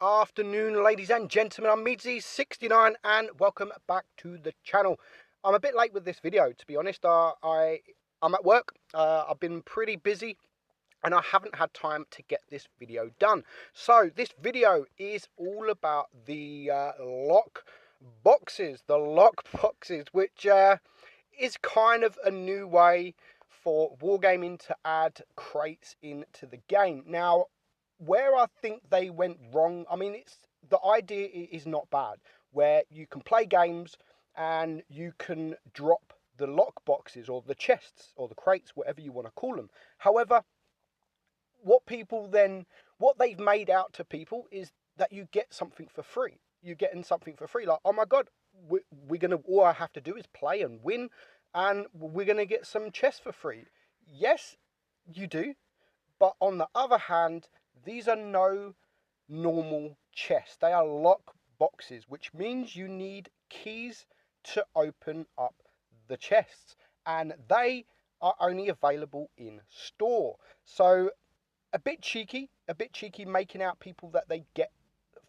afternoon, ladies and gentlemen. I'm Meadsyreplays and welcome back to the channel. I'm a bit late with this video, to be honest. I'm at work. I've been pretty busy and I haven't had time to get this video done. So this video is all about the Lockboxes, which is kind of a new way for wargaming to add crates into the game. Now, where I think they went wrong, I mean, the idea is not bad, where you can play games and you can drop the lock boxes or the chests or the crates, whatever you want to call them. However, what they've made out to people is that you get something for free. You're getting something for free. Like, oh my God, all I have to do is play and win, and we're gonna get some chests for free. Yes, you do, but on the other hand, these are no normal chests. They are lock boxes, which means you need keys to open up the chests, and they are only available in store. So a bit cheeky making out people that they get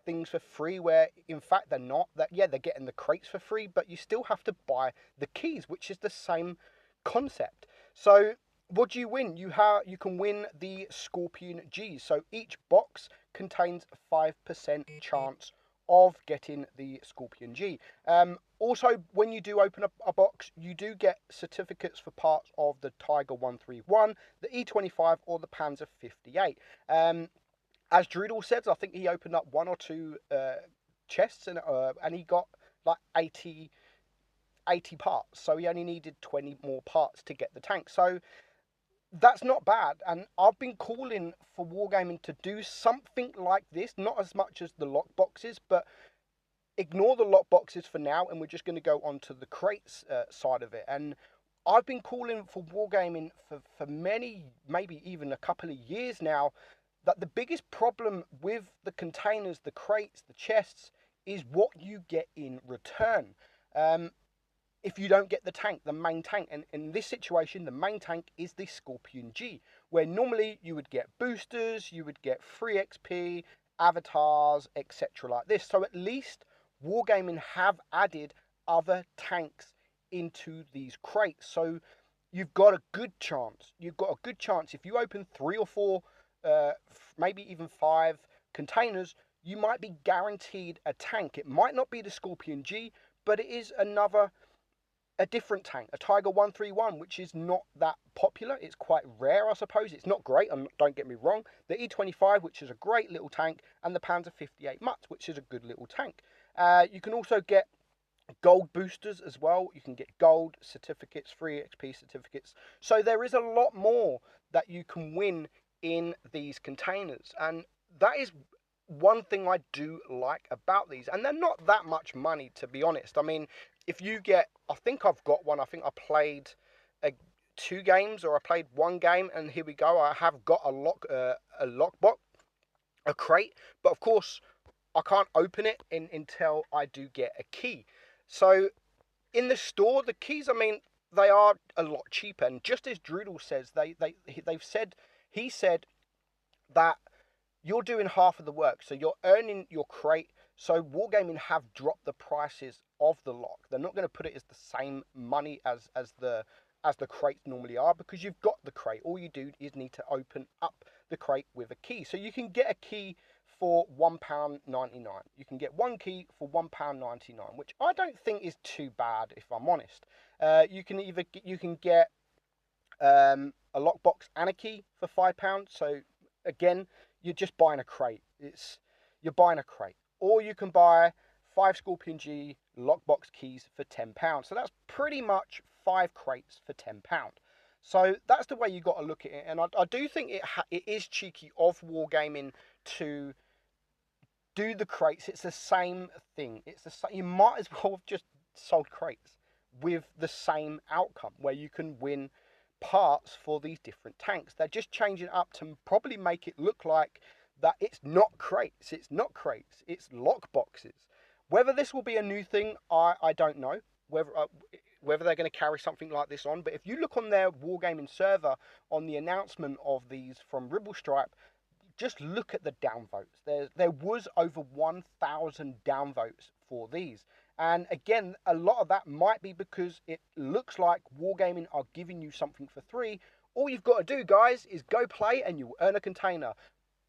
things for free, where in fact they're not. That, yeah, they're getting the crates for free, but you still have to buy the keys, which is the same concept. So what do you win? You can win the Skorpion G. So each box contains a 5% chance of getting the Skorpion G. Also, when you do open up a box, you do get certificates for parts of the Tiger 131, the E25, or the Panzer 58. As Drudel says, I think he opened up one or two chests and he got like 80 parts. So he only needed 20 more parts to get the tank. So that's not bad, and I've been calling for wargaming to do something like this, not as much as the lock boxes, but ignore the lock boxes for now, and we're just going to go on to the crates side of it. And I've been calling for wargaming for many, maybe even a couple of years now, that the biggest problem with the containers, the crates, the chests, is what you get in return. If you don't get the tank, the main tank, and in this situation, the main tank is the Skorpion G, where normally you would get boosters, you would get free XP, avatars, etc. like this. So at least wargaming have added other tanks into these crates. So you've got a good chance. If you open 3 or 4, maybe even 5 containers, you might be guaranteed a tank. It might not be the Skorpion G, but it is a different tank, a Tiger 131, which is not that popular. It's quite rare, I suppose. It's not great, don't get me wrong. The E25, which is a great little tank, and the Panzer 58 Mutz, which is a good little tank. You can also get gold boosters as well. You can get gold certificates, free XP certificates. So there is a lot more that you can win in these containers, and that is one thing I do like about these. And they're not that much money, to be honest. I mean, if you get, I think I've got one. I think I played 2 games, or I played 1 game, and here we go. I have got a lockbox, a crate, but of course I can't open it until I do get a key. So in the store, the keys, I mean, they are a lot cheaper. And just as Drudel says, he said that you're doing half of the work, so you're earning your crate. So wargaming have dropped the prices of the lock. They're not going to put it as the same money as the crates normally are, because you've got the crate. All you do is need to open up the crate with a key. So you can get a key for £1.99. You can get 1 key for £1.99, which I don't think is too bad, if I'm honest. You can get a lockbox and a key for £5. So again, you're just buying a crate. You're buying a crate. Or you can buy 5 Skorpion G lockbox keys for £10. So that's pretty much 5 crates for £10. So that's the way you got to look at it. And I do think it is cheeky of wargaming to do the crates. It's the same thing. You might as well have just sold crates with the same outcome, where you can win parts for these different tanks. They're just changing it up to probably make it look like that it's not crates. It's not crates. It's lock boxes. Whether this will be a new thing, I don't know. Whether they're going to carry something like this on. But if you look on their wargaming server, on the announcement of these from Ribblestripe, just look at the downvotes. There was over 1,000 downvotes for these. And again, a lot of that might be because it looks like Wargaming are giving you something for free. All you've got to do, guys, is go play and you'll earn a container.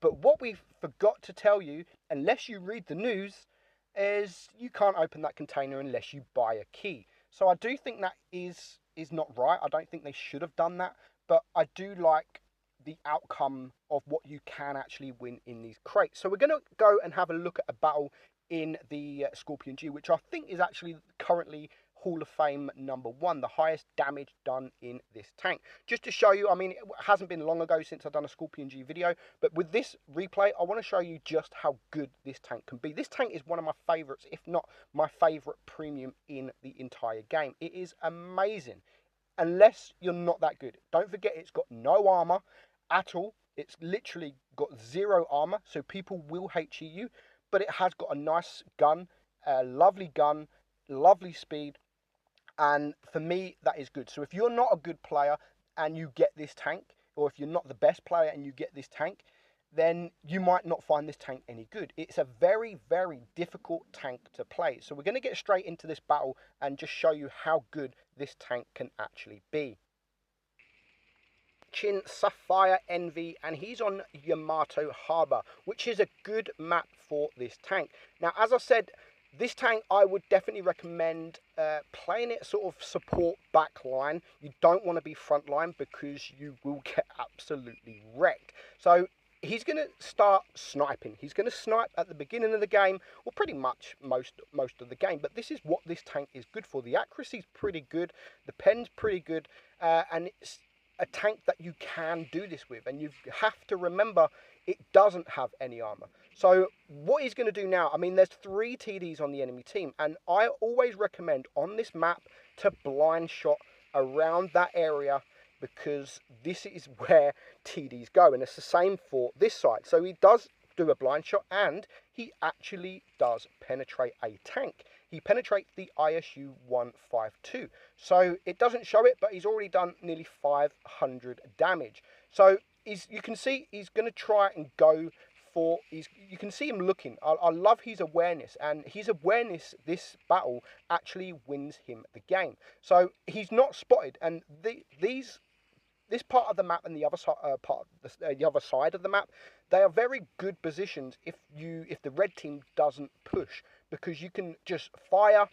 But what we forgot to tell you, unless you read the news, is you can't open that container unless you buy a key. So I do think that is not right. I don't think they should have done that. But I do like the outcome of what you can actually win in these crates. So we're going to go and have a look at a battle in the Skorpion G, which I think is actually currently Hall of Fame #1, the highest damage done in this tank. Just to show you, I mean, it hasn't been long ago since I've done a Skorpion G video, but with this replay, I want to show you just how good this tank can be. This tank is one of my favourites, if not my favourite premium in the entire game. It is amazing, unless you're not that good. Don't forget, it's got no armour at all. It's literally got 0 armour, so people will HE you, but it has got a nice gun, a lovely gun, lovely speed, and for me, that is good. So if you're not a good player and you get this tank, or if you're not the best player and you get this tank, then you might not find this tank any good. It's a very, very difficult tank to play. So we're going to get straight into this battle and just show you how good this tank can actually be. Chin Sapphire Envy, and he's on Yamato Harbour, which is a good map for this tank. Now, as I said, this tank I would definitely recommend playing it sort of support back line. You don't want to be front line because you will get absolutely wrecked. So he's going to start sniping. He's going to snipe at the beginning of the game, or pretty much most of the game. But this is what this tank is good for. The accuracy's pretty good, the pen's pretty good, and it's a tank that you can do this with. And you have to remember, it doesn't have any armor. So what he's going to do now, I mean, there's 3 TDs on the enemy team, and I always recommend on this map to blind shot around that area, because this is where TDs go, and it's the same for this side. So he does do a blind shot, and he actually does penetrate a tank. He penetrates the ISU 152. So it doesn't show it, but he's already done nearly 500 damage. So you can see he's going to try and go for, you can see him looking. I love his awareness, and his awareness this battle actually wins him the game. So he's not spotted, and this part of the map and the other the other side of the map, they are very good positions if the red team doesn't push, because you can just fire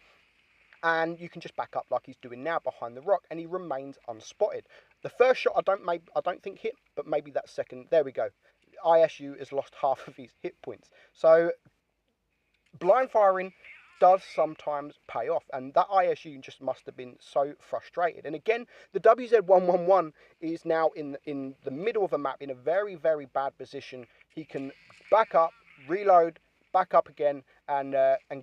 and you can just back up like he's doing now behind the rock, and he remains unspotted. The first shot I don't think hit, but maybe that second. There we go. ISU has lost half of his hit points. So blind firing does sometimes pay off, and that ISU just must have been so frustrated. And again, the WZ111 is now in the middle of a map in a very, very bad position. He can back up, reload, back up again, and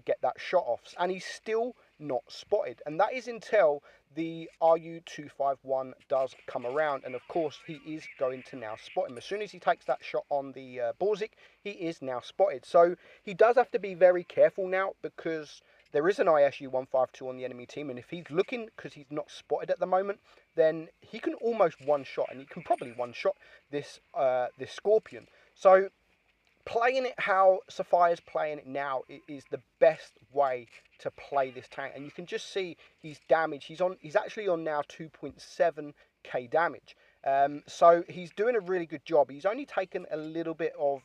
get that shot off, and he's still not spotted. And that is until the RU-251 does come around, and of course he is going to now spot him. As soon as he takes that shot on the Borzik, he is now spotted. So he does have to be very careful now, because there is an ISU-152 on the enemy team, and if he's looking, because he's not spotted at the moment, then he can almost one-shot, and he can probably one-shot this Skorpion. So playing it how Sapphire's playing it now is the best way to play this tank. And you can just see his damage. He's actually on now 2.7k damage. So he's doing a really good job. He's only taken a little bit of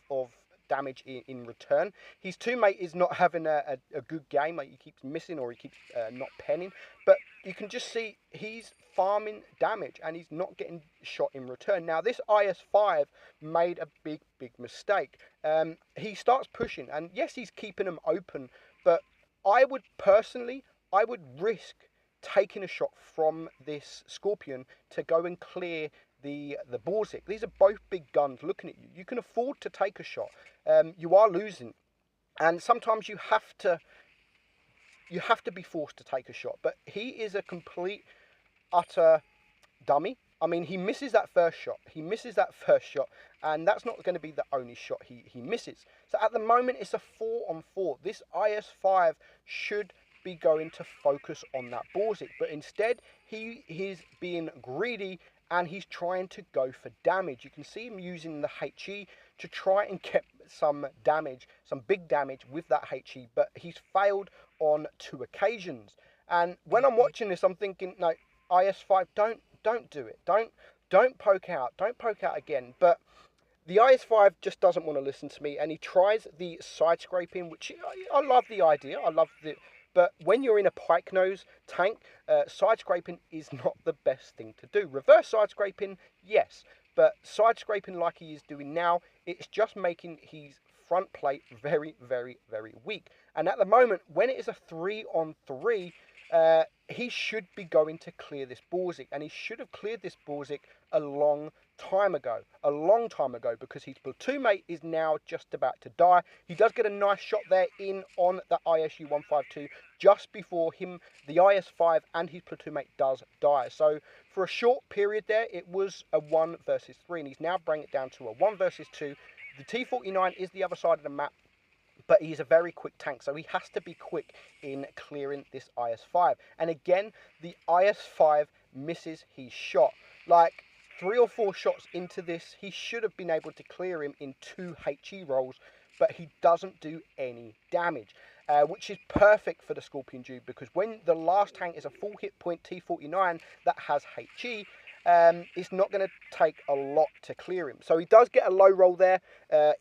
damage in return. His teammate is not having a good game. Like, he keeps missing, or he keeps not penning. But you can just see he's farming damage, and he's not getting shot in return. Now, this IS-5 made a big mistake. He starts pushing, and yes, he's keeping them open, but I would risk taking a shot from this Skorpion to go and clear the Borzik. These are both big guns looking at you. You can afford to take a shot. You are losing, and sometimes you have to be forced to take a shot. But he is a complete, utter dummy. I mean, he misses that first shot. And that's not going to be the only shot he misses. So at the moment, it's a 4-on-4. This IS-5 should be going to focus on that Borzik, but instead he is being greedy, and he's trying to go for damage. You can see him using the HE, to try and get some damage, some big damage with that HE, but he's failed on 2 occasions. And when I'm watching this, I'm thinking, no, IS5, don't do it. Don't poke out. Don't poke out again. But the IS5 just doesn't want to listen to me, and he tries the side scraping, which I love the idea. But when you're in a pike nose tank, side scraping is not the best thing to do. Reverse side scraping, yes, but side scraping like he is doing now, it's just making his front plate very, very, very weak. And at the moment, when it is a 3-on-3, he should be going to clear this Borzik, and he should have cleared this Borzik a long time ago, because his platoon mate is now just about to die. He does get a nice shot there in on the ISU 152 just before the IS5 and his platoon mate does die. So for a short period there, it was a 1 versus 3, and he's now bringing it down to a 1 versus 2. The T-49 is the other side of the map, but he's a very quick tank, so he has to be quick in clearing this IS5. And again, the IS5 misses his shot. Like 3 or 4 shots into this, he should have been able to clear him in 2 HE rolls, but he doesn't do any damage, which is perfect for the Skorpion G, because when the last tank is a full hit point T-49 that has HE, it's not going to take a lot to clear him. So he does get a low roll there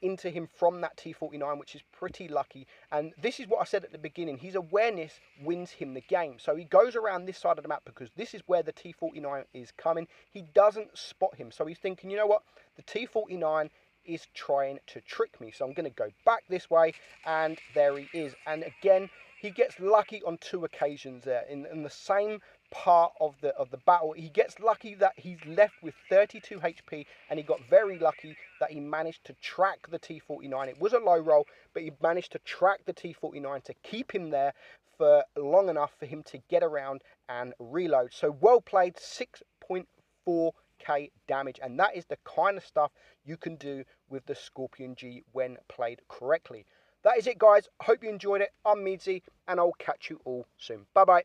into him from that T-49, which is pretty lucky. And this is what I said at the beginning. His awareness wins him the game. So he goes around this side of the map because this is where the T-49 is coming. He doesn't spot him. So he's thinking, you know what? The T-49 is trying to trick me. So I'm going to go back this way. And there he is. And again, he gets lucky on 2 occasions there. In the same part of the battle, he gets lucky that he's left with 32 HP, and he got very lucky that he managed to track the T-49. It was a low roll, but he managed to track the T-49 to keep him there for long enough for him to get around and reload. So well played, 6.4k damage, and that is the kind of stuff you can do with the Skorpion G when played correctly. That is it, guys. Hope you enjoyed it. I'm Meadsy, and I'll catch you all soon. Bye bye.